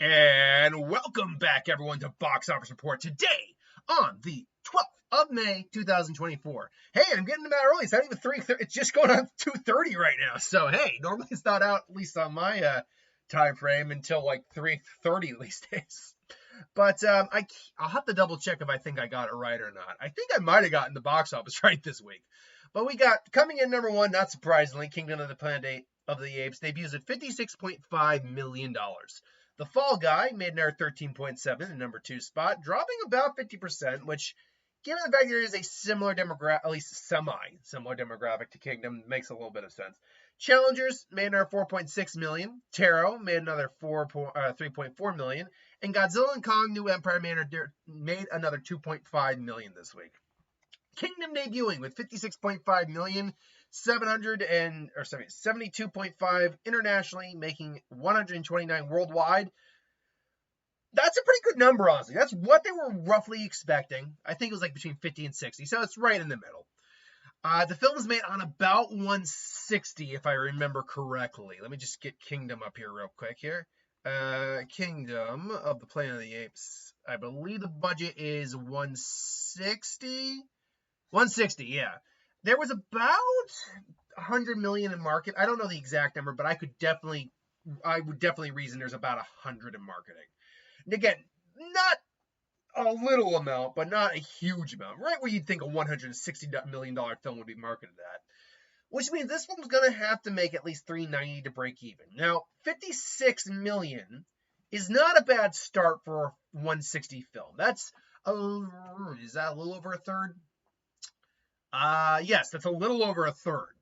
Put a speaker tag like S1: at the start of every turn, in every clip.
S1: And welcome back, everyone, to Box Office Report today on the 12th of May, 2024. Hey, I'm getting them out early. It's not even 3:30. It's just going on 2:30 right now. So, hey, normally it's not out, at least on my time frame, until like 3:30 these days. But I'll have to double check if I think I got it right or not. I think I might have gotten the box office right this week. But we got, coming in number one, not surprisingly, Kingdom of the Planet of the Apes debuts at $56.5 million. The Fall Guy made another 13.7 in number 2 spot, dropping about 50%, which, given the fact there is a similar demographic, at least semi-similar demographic to Kingdom, makes a little bit of sense. Challengers made another 4.6 million. Taro made another 3.4 million. And Godzilla and Kong New Empire made another 2.5 million this week. Kingdom debuting with 56.5 million, 72.5 internationally, making 129 worldwide. That's a pretty good number, honestly. That's what they were roughly expecting. I think it was like between 50 and 60, so it's right in the middle. The film was made on about 160, if I remember correctly. Let me just get Kingdom up here real quick here. Kingdom of the Planet of the Apes. I believe the budget is 160. 160, yeah. There was about 100 million in market. I don't know the exact number, but I would definitely reason there's about 100 in marketing. And again, not a little amount, but not a huge amount. Right where you'd think a $160 million film would be marketed at. Which means this film's going to have to make at least $390 to break even. Now, 56 million is not a bad start for a 160 film. Is that a little over a third? Yes, that's a little over a third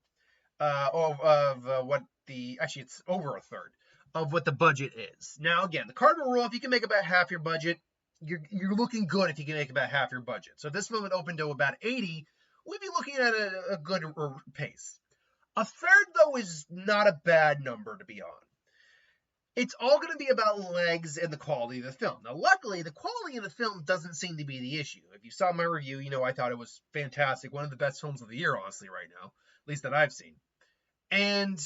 S1: actually it's over a third of what the budget is. Now, again, the cardinal rule, if you can make about half your budget, you're looking good if you can make about half your budget. So if this film would open to about 80, we'd be looking at a good pace. A third, though, is not a bad number to be on. It's all going to be about legs and the quality of the film. Now, luckily, the quality of the film doesn't seem to be the issue. If you saw my review, you know I thought it was fantastic. One of the best films of the year, honestly, right now. At least that I've seen. And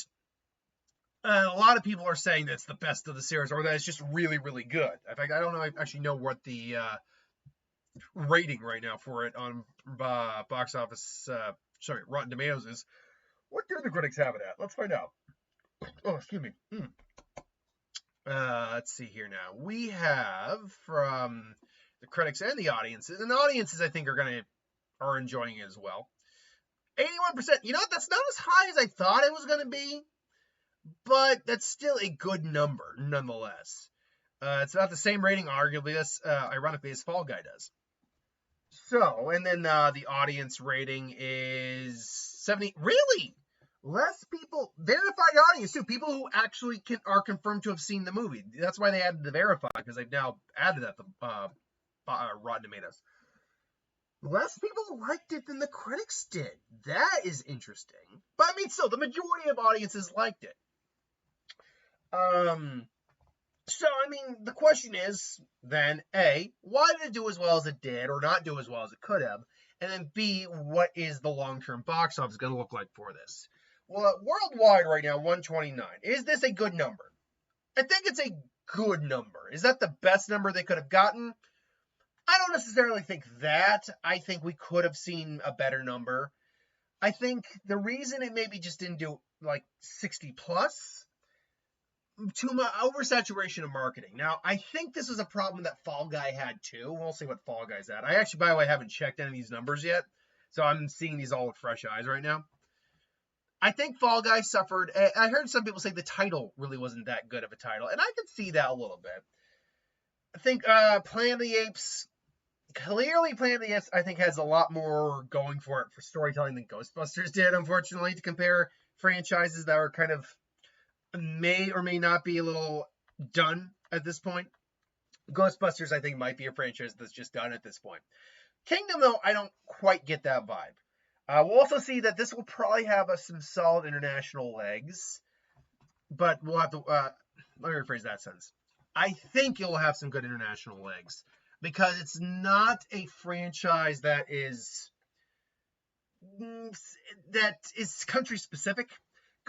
S1: a lot of people are saying that it's the best of the series, or that it's just really, really good. In fact, I don't actually know what the rating right now for it on box office, Rotten Tomatoes is. What do the critics have it at? Let's find out. Oh, excuse me. Let's see here now. We have from the critics and the audiences, and the audiences I think are enjoying it as well. 81%. You know what? That's not as high as I thought it was going to be, but that's still a good number nonetheless. It's about the same rating, arguably, ironically, as Fall Guy does. So, and then the audience rating is 70. Really? Less people, verified audience too, people who actually are confirmed to have seen the movie. That's why they added the verified, because they've now added that to Rotten Tomatoes. Less people liked it than the critics did. That is interesting. But I mean, still, the majority of audiences liked it. So, I mean, the question is, then, A, why did it do as well as it did, or not do as well as it could have? And then B, what is the long-term box office going to look like for this? Well, worldwide right now, 129. Is this a good number? I think it's a good number. Is that the best number they could have gotten? I don't necessarily think that. I think we could have seen a better number. I think the reason it maybe just didn't do like 60 plus, too much oversaturation of marketing. Now, I think this is a problem that Fall Guy had too. We'll see what Fall Guy's at. I actually, by the way, haven't checked any of these numbers yet, so I'm seeing these all with fresh eyes right now. I think Fall Guy suffered. I heard some people say the title really wasn't that good of a title, and I could see that a little bit. I think Planet of the Apes, clearly Planet of the Apes, I think has a lot more going for it for storytelling than Ghostbusters did, unfortunately, to compare franchises that are kind of may or may not be a little done at this point. Ghostbusters, I think, might be a franchise that's just done at this point. Kingdom, though, I don't quite get that vibe. We'll also see that this will probably have some solid international legs, but we'll have to, let me rephrase that sentence. I think it will have some good international legs, because it's not a franchise that is country specific.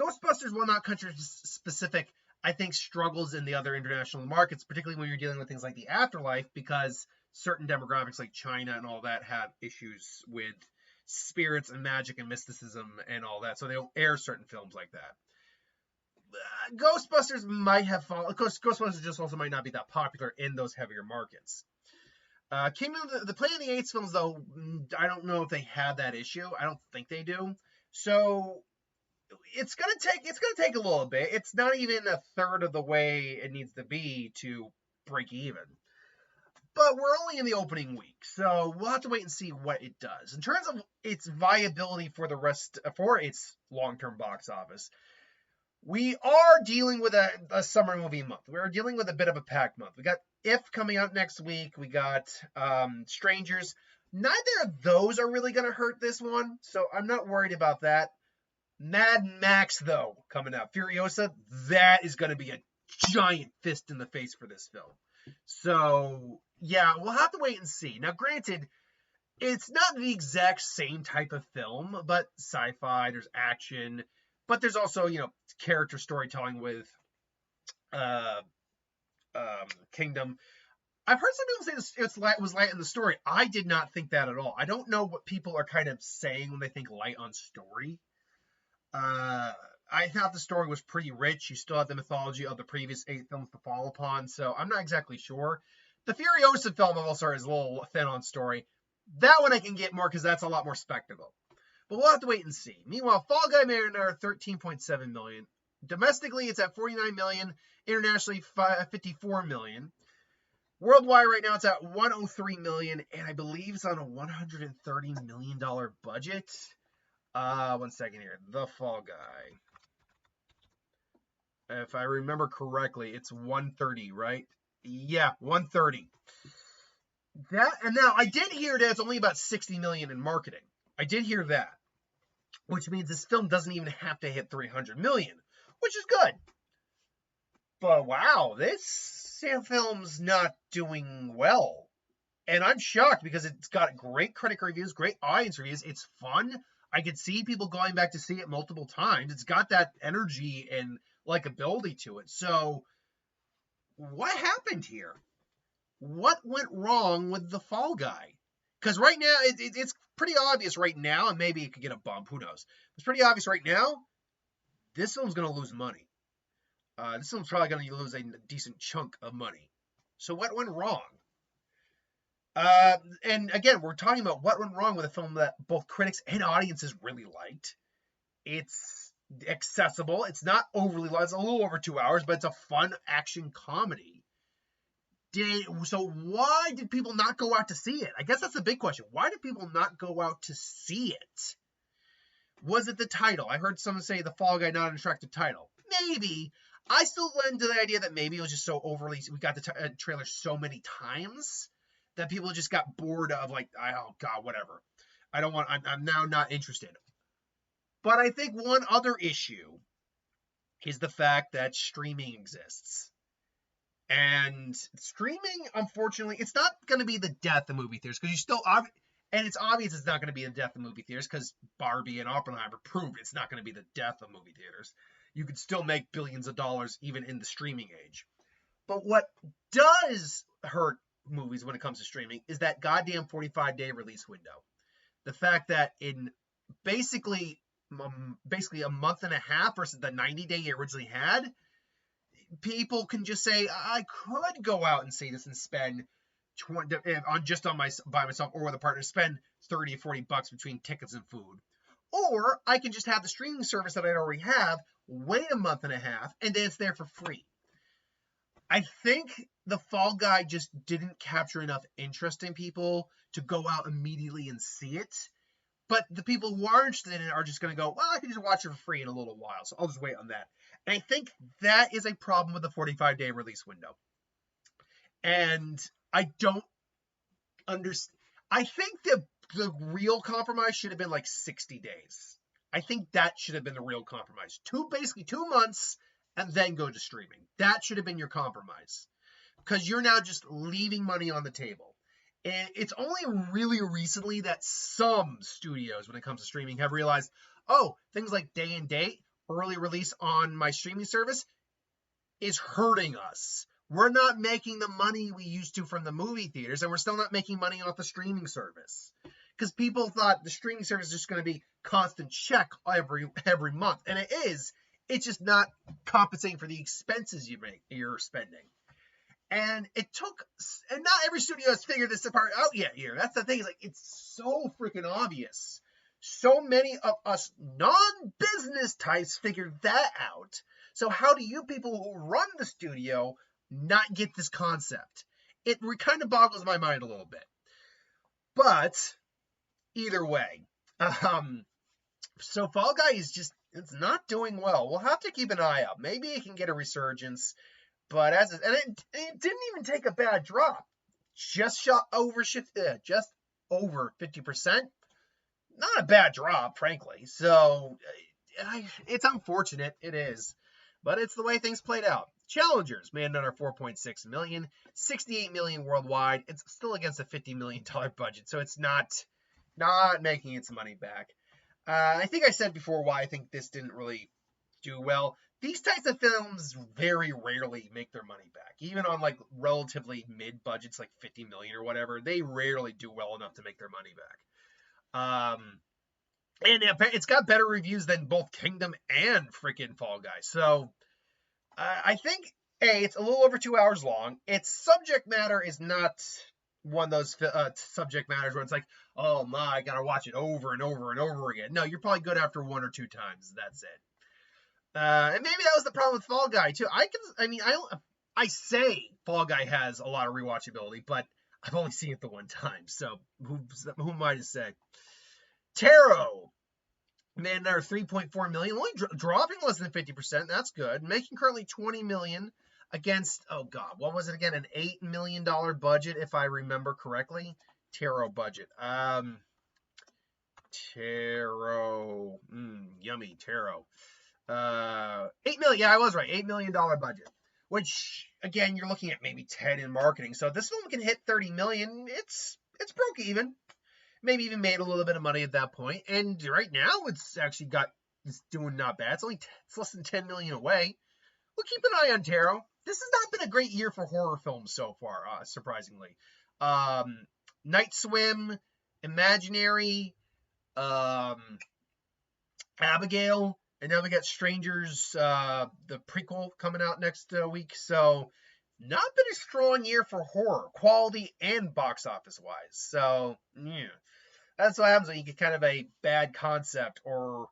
S1: Ghostbusters, while not country specific, I think struggles in the other international markets, particularly when you're dealing with things like the afterlife, because certain demographics like China and all that have issues with spirits and magic and mysticism and all that, so they don't air certain films like that. Ghostbusters might have fallen. Of course, Ghostbusters just also might not be that popular in those heavier markets. Kingdom of the Planet of the Apes films, though, I don't know if they have that issue. I don't think they do. So it's gonna take a little bit. It's not even a third of the way it needs to be to break even. But we're only in the opening week, so we'll have to wait and see what it does. In terms of its viability for its long-term box office, we are dealing with a summer movie month. We're dealing with a bit of a packed month. We got If coming out next week. We got Strangers. Neither of those are really going to hurt this one, so I'm not worried about that. Mad Max, though, coming out. Furiosa, that is going to be a giant fist in the face for this film. So, yeah, we'll have to wait and see. Now, granted, it's not the exact same type of film, but sci-fi, there's action, but there's also, character storytelling with Kingdom. I've heard some people say it was light on the story. I did not think that at all. I don't know what people are kind of saying when they think light on story. I thought the story was pretty rich. You still have the mythology of the previous 8 films to fall upon, so I'm not exactly sure. The Furiosa film also is a little thin on story. That one I can get more because that's a lot more spectacle. But we'll have to wait and see. Meanwhile, Fall Guy made another $13.7 million. Domestically, it's at $49 million. Internationally, $54 million. Worldwide right now, it's at $103 million, and I believe it's on a $130 million budget. 1 second here. The Fall Guy. If I remember correctly, it's 130, right? Yeah, 130. And now I did hear that it's only about 60 million in marketing. I did hear that, which means this film doesn't even have to hit 300 million, which is good. But wow, this film's not doing well. And I'm shocked because it's got great critic reviews, great audience reviews. It's fun. I could see people going back to see it multiple times. It's got that energy and likability to it. So what happened here? What went wrong with The Fall Guy? Because right now, it's pretty obvious right now, and maybe it could get a bump. Who knows? It's pretty obvious right now, this film's going to lose money. This film's probably going to lose a decent chunk of money. So what went wrong? And again, we're talking about what went wrong with a film that both critics and audiences really liked. It's accessible. It's not overly long. It's a little over 2 hours, but it's a fun action comedy. So why did people not go out to see it? I guess that's the big question. Why did people not go out to see it? Was it the title? I heard someone say The Fall Guy, not an attractive title. Maybe. I still lend to the idea that maybe it was just so overly, we got the trailer so many times that people just got bored of, oh God, whatever. I'm now not interested. But I think one other issue is the fact that streaming exists. And streaming, unfortunately, it's not going to be the death of movie theaters, because and it's obvious it's not going to be the death of movie theaters, because Barbie and Oppenheimer proved it's not going to be the death of movie theaters. You could still make billions of dollars even in the streaming age. But what does hurt movies when it comes to streaming is that goddamn 45-day release window. The fact that in basically a month and a half versus the 90-day you originally had, people can just say, I could go out and see this and spend by myself or with a partner, spend 30 or 40 bucks between tickets and food. Or I can just have the streaming service that I already have, wait a month and a half, and then it's there for free. I think The Fall Guy just didn't capture enough interest in people to go out immediately and see it. But the people who are interested in it are just going to go, well, I can just watch it for free in a little while, so I'll just wait on that. And I think that is a problem with the 45-day release window. And I don't understand. I think the real compromise should have been 60 days. I think that should have been the real compromise. Basically 2 months, and then go to streaming. That should have been your compromise. Because you're now just leaving money on the table. And it's only really recently that some studios, when it comes to streaming, have realized, things like day and date, early release on my streaming service, is hurting us. We're not making the money we used to from the movie theaters, and we're still not making money off the streaming service. Because people thought the streaming service is just going to be constant check every month, and it is. It's just not compensating for the expenses you're spending. And it took, and not every studio has figured this part out yet here. That's the thing, is like, it's so freaking obvious. So many of us non-business types figured that out. So how do you people who run the studio not get this concept? It kind of boggles my mind a little bit. But either way, so Fall Guy is just, it's not doing well. We'll have to keep an eye out. Maybe it can get a resurgence. But it didn't even take a bad drop. Just over 50%. Not a bad drop, frankly. So it's unfortunate. It is. But it's the way things played out. Challengers made another 4.6 million, 68 million worldwide. It's still against a $50 million budget, so it's not making its money back. I think I said before why I think this didn't really do well. These types of films very rarely make their money back. Even on like relatively mid budgets, like 50 million or whatever, they rarely do well enough to make their money back. And it's got better reviews than both Kingdom and freaking Fall Guy. So I think it's a little over 2 hours long. Its subject matter is not one of those subject matters where it's like, oh my, I gotta watch it over and over and over again. No, you're probably good after 1 or 2 times. That's it. And maybe that was the problem with Fall Guy too. I say Fall Guy has a lot of rewatchability, but I've only seen it the one time. So who am I to say? Tarot made another 3.4 million, only dropping less than 50%. That's good. Making currently 20 million against, oh god, what was it again? An $8 million budget, if I remember correctly. Tarot budget. Tarot. Yummy Tarot. 8 million. Yeah, I was right. $8 million budget. Which, again, you're looking at maybe 10 in marketing. So if this film can hit 30 million, it's broke even. Maybe even made a little bit of money at that point. And right now, it's doing not bad. It's less than 10 million away. We'll keep an eye on Tarot. This has not been a great year for horror films so far, surprisingly. Night Swim, Imaginary, Abigail, and now we got Strangers, the prequel coming out next week. So not been a strong year for horror, quality and box office wise. So yeah, that's what happens when you get kind of a bad concept, or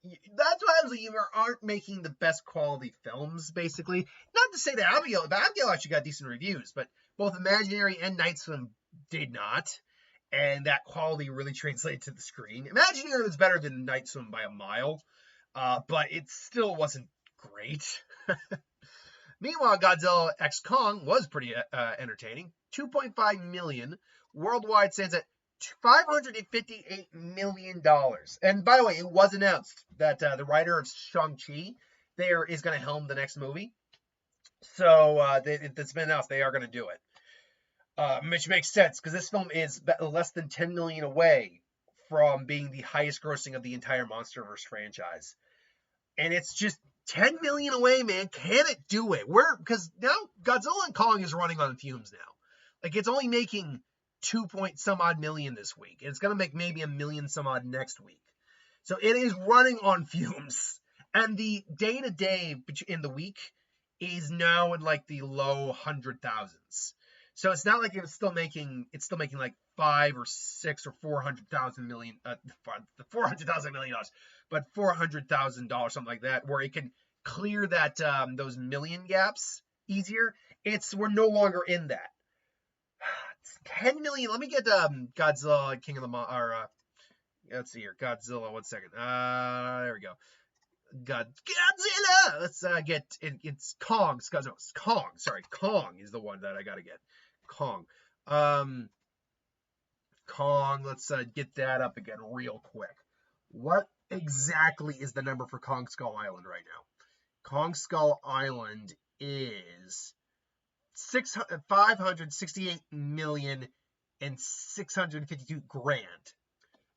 S1: that's what happens when you aren't making the best quality films, basically. Not to say that Abigail actually got decent reviews, but both Imaginary and Night Swim did not. And that quality really translated to the screen. Imaginary was better than Night Swim by a mile, but it still wasn't great. Meanwhile, Godzilla x Kong was pretty entertaining. 2.5 million. Worldwide stands at $558 million. And by the way, it was announced that the writer of Shang-Chi is going to helm the next movie. So it's been announced they are going to do it. Which makes sense, because this film is less than 10 million away from being the highest grossing of the entire MonsterVerse franchise. And it's just 10 million away, man. Can it do it? Because now Godzilla and Kong is running on fumes now. Like, it's only making 2 point some odd million this week. And it's going to make maybe $1 million some odd next week. So it is running on fumes. And the day-to-day in the week is now in like the low 100,000s. So it's not like it's still making like $5 or $6 or $400,000 million, $400,000 million, but $400,000, something like that, where it can clear that those million gaps easier. We're no longer in that. It's 10 million. Let me get Godzilla, King of the let's see here, Godzilla. 1 second. There we go. Godzilla. Let's get it's Kong. It's Kong. Sorry, Kong is the one that I gotta get. Kong. Kong, let's get that up again real quick. What exactly is the number for Kong Skull Island right now? Kong Skull Island is 568 million and 652 grand.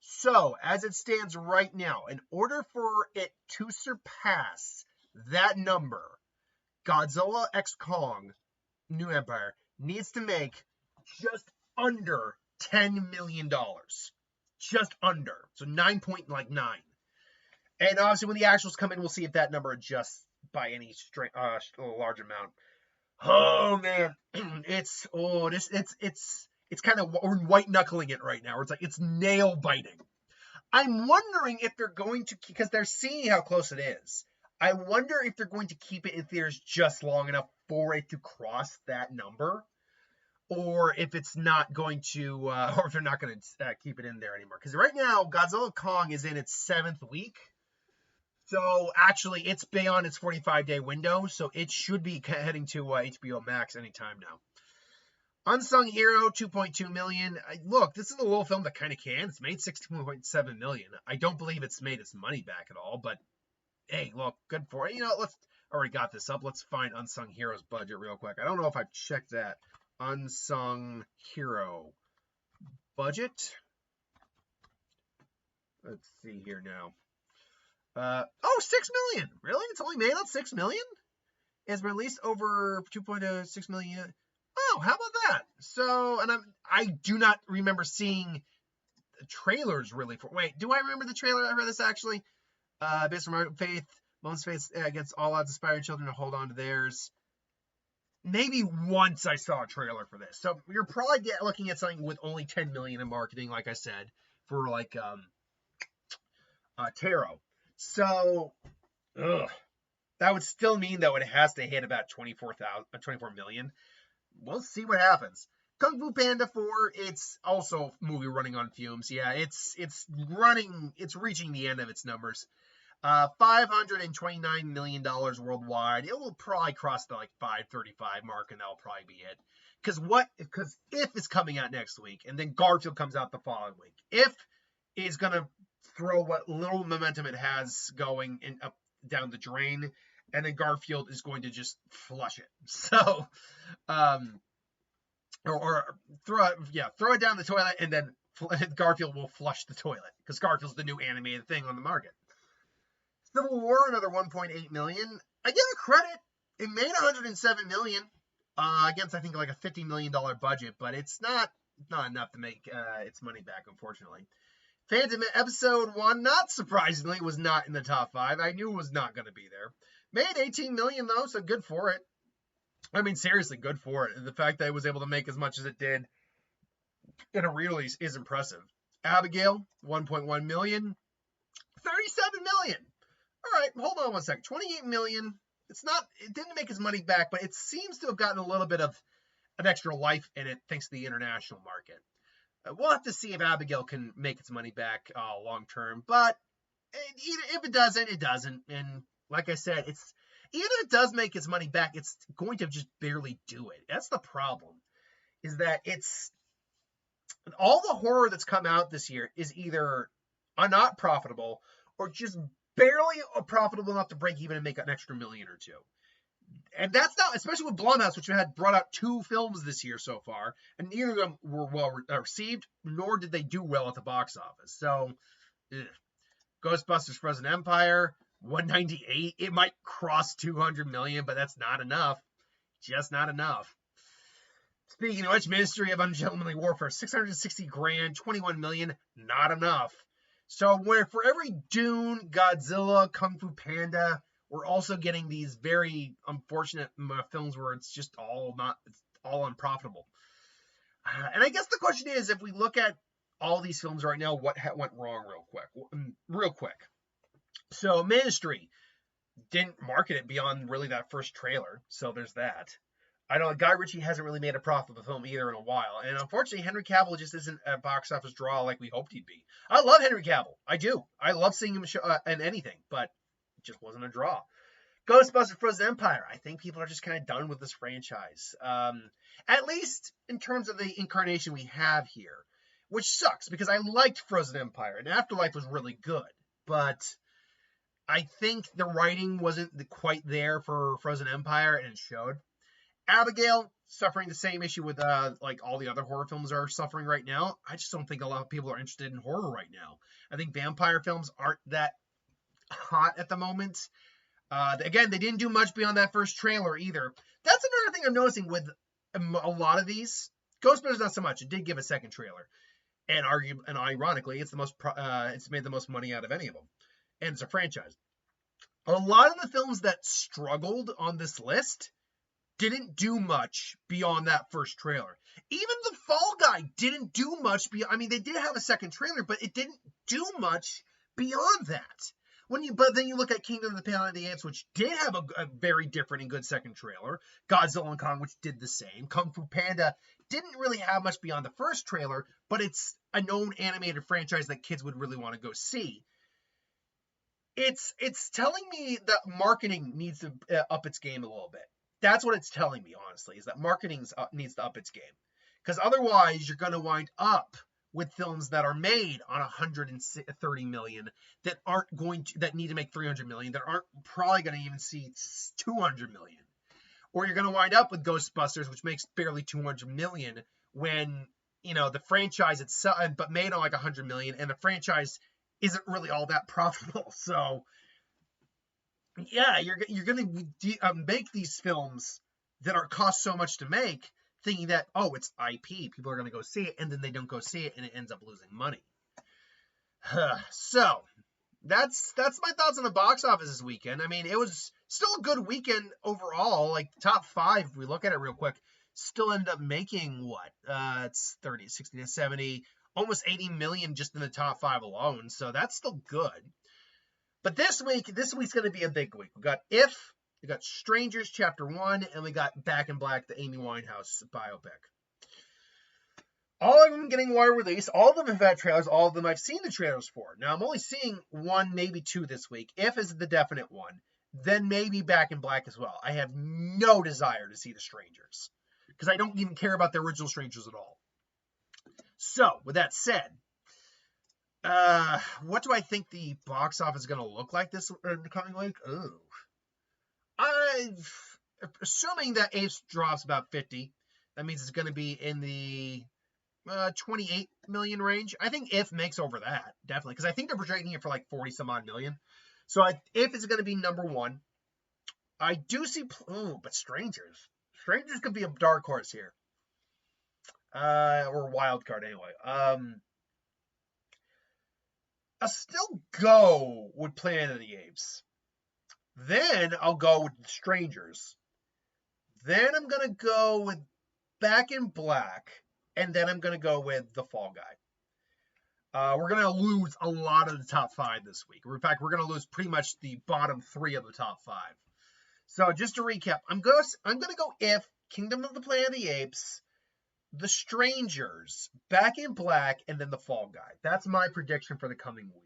S1: So, as it stands right now, in order for it to surpass that number, Godzilla x Kong, New Empire, needs to make just under $10 million. Just under. So 9.9. And obviously when the actuals come in, we'll see if that number adjusts by any large amount. Oh man, it's kind of, we're white knuckling it right now. It's nail biting. I'm wondering if they're going to, because they're seeing how close it is. I wonder if they're going to keep it in theaters just long enough for it to cross that number, or if it's not going to, or if they're not going to keep it in there anymore. Because right now, Godzilla Kong is in its 7th week. So actually, it's beyond its 45-day window, so it should be heading to HBO Max anytime now. Unsung Hero, 2.2 million. Look, this is a little film that kind of can. It's made 16.7 million. I don't believe it's made its money back at all, but hey, look, good for it. Let's already got this up. Let's find Unsung Hero's budget real quick. I don't know if I've checked that. Unsung Hero budget. Let's see here now. 6 million. Really? It's only made on 6 million? It's released over 2.6 million. Oh, how about that? So, and I do not remember seeing trailers really for. Wait, do I remember the trailer for this actually? Based on faith, mom's faith against all odds, inspiring children to hold on to theirs. Maybe once I saw a trailer for this. So you're probably looking at something with only 10 million in marketing, like I said, for like Taro. So, that would still mean though it has to hit about 24 million. We'll see what happens. Kung Fu Panda 4, it's also a movie running on fumes. Yeah, it's reaching the end of its numbers. $529 million worldwide. It will probably cross the 535 mark, and that'll probably be it. Because If is coming out next week, and then Garfield comes out the following week. If is gonna throw what little momentum it has going up down the drain, and then Garfield is going to just flush it. So, or throw it down the toilet, and then Garfield will flush the toilet because Garfield's the new animated thing on the market. Civil War, another 1.8 million. I give it credit. It made 107 million against I think like a $50 million budget, but it's not enough to make its money back, unfortunately. Phantom Episode 1, not surprisingly, was not in the top 5. I knew it was not going to be there. Made 18 million though, so good for it. I mean, seriously, good for it. The fact that it was able to make as much as it did in a re-release is impressive. Abigail, 1.1 million. 37 million. All right, hold on one second. 28 million. It didn't make its money back, but it seems to have gotten a little bit of an extra life in it thanks to the international market. We'll have to see if Abigail can make its money back long term, but if it doesn't, it doesn't. And like I said, even if it does make its money back, it's going to just barely do it. That's the problem, is that it's all the horror that's come out this year is either not profitable or just barely profitable enough to break even and make an extra million or two. And that's not, especially with Blumhouse, which had brought out 2 films this year so far, and neither of them were well received, nor did they do well at the box office. So, Ghostbusters Frozen Empire, 198. It might cross 200 million, but that's not enough. Just not enough. Speaking of which, Ministry of Ungentlemanly Warfare, 660 grand, 21 million, not enough. So where for every Dune, Godzilla, Kung Fu Panda, we're also getting these very unfortunate films where it's just all unprofitable. And I guess the question is, if we look at all these films right now, what went wrong real quick. So Ministry didn't market it beyond really that first trailer. So there's that. I know Guy Ritchie hasn't really made a profitable film either in a while. And unfortunately, Henry Cavill just isn't a box office draw like we hoped he'd be. I love Henry Cavill. I do. I love seeing him in anything, but it just wasn't a draw. Ghostbusters Frozen Empire. I think people are just kind of done with this franchise. At least in terms of the incarnation we have here, which sucks because I liked Frozen Empire and Afterlife was really good. But I think the writing wasn't quite there for Frozen Empire, and it showed. Abigail, suffering the same issue with like all the other horror films are suffering right now. I just don't think a lot of people are interested in horror right now. I think vampire films aren't that hot at the moment. Again, they didn't do much beyond that first trailer either. That's another thing I'm noticing with a lot of these. Ghostbusters not so much. It did give a second trailer, and ironically, it's made the most money out of any of them, and it's a franchise. A lot of the films that struggled on this list didn't do much beyond that first trailer. Even The Fall Guy didn't do much beyond. I mean, they did have a second trailer, but it didn't do much beyond that. But then you look at Kingdom of the Planet of the Apes, which did have a very different and good second trailer. Godzilla and Kong, which did the same. Kung Fu Panda didn't really have much beyond the first trailer, but it's a known animated franchise that kids would really want to go see. It's telling me that marketing needs to up its game a little bit. That's what it's telling me, honestly, is that marketing needs to up its game. Because otherwise, you're going to wind up with films that are made on 130 million that need to make 300 million, that aren't probably going to even see 200 million. Or you're going to wind up with Ghostbusters, which makes barely 200 million when, the franchise itself, but made on like 100 million, and the franchise isn't really all that profitable. So yeah, you're going to make these films that cost so much to make, thinking that, oh, it's IP, people are going to go see it, and then they don't go see it, and it ends up losing money. So that's my thoughts on the box office this weekend. I mean, it was still a good weekend overall. Like, top 5, if we look at it real quick, still ended up making what? It's 30, 60, 70, almost 80 million just in the top 5 alone. So that's still good. But this week's going to be a big week. We got If, we got Strangers Chapter 1, and we got Back in Black, the Amy Winehouse biopic. All of them getting wide release. All of them have had trailers. All of them I've seen the trailers for. Now, I'm only seeing 1, maybe 2 this week. If is the definite one. Then maybe Back in Black as well. I have no desire to see The Strangers, because I don't even care about the original Strangers at all. So, with that said, what do I think the box office is going to look like this coming week? Assuming that Apes drops about 50, that means it's going to be in the 28 million range. I think If makes over that, definitely, because I think they're projecting it for like 40 some odd million. So If is going to be number 1. I do see, but Strangers could be a dark horse here, or a wild card anyway. I'll still go with Planet of the Apes. Then I'll go with Strangers. Then I'm going to go with Back in Black. And then I'm going to go with The Fall Guy. We're going to lose a lot of the top 5 this week. In fact, we're going to lose pretty much the bottom 3 of the top 5. So just to recap, I'm going to go If, Kingdom of the Planet of the Apes, The Strangers, Back in Black, and then The Fall Guy. That's my prediction for the coming week.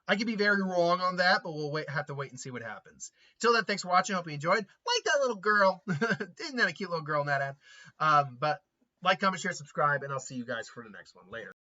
S1: I could be very wrong on that, but we'll have to wait and see what happens. Till then, thanks for watching. Hope you enjoyed. Like that little girl. Isn't that a cute little girl in that ad? But like, comment, share, subscribe, and I'll see you guys for the next one. Later.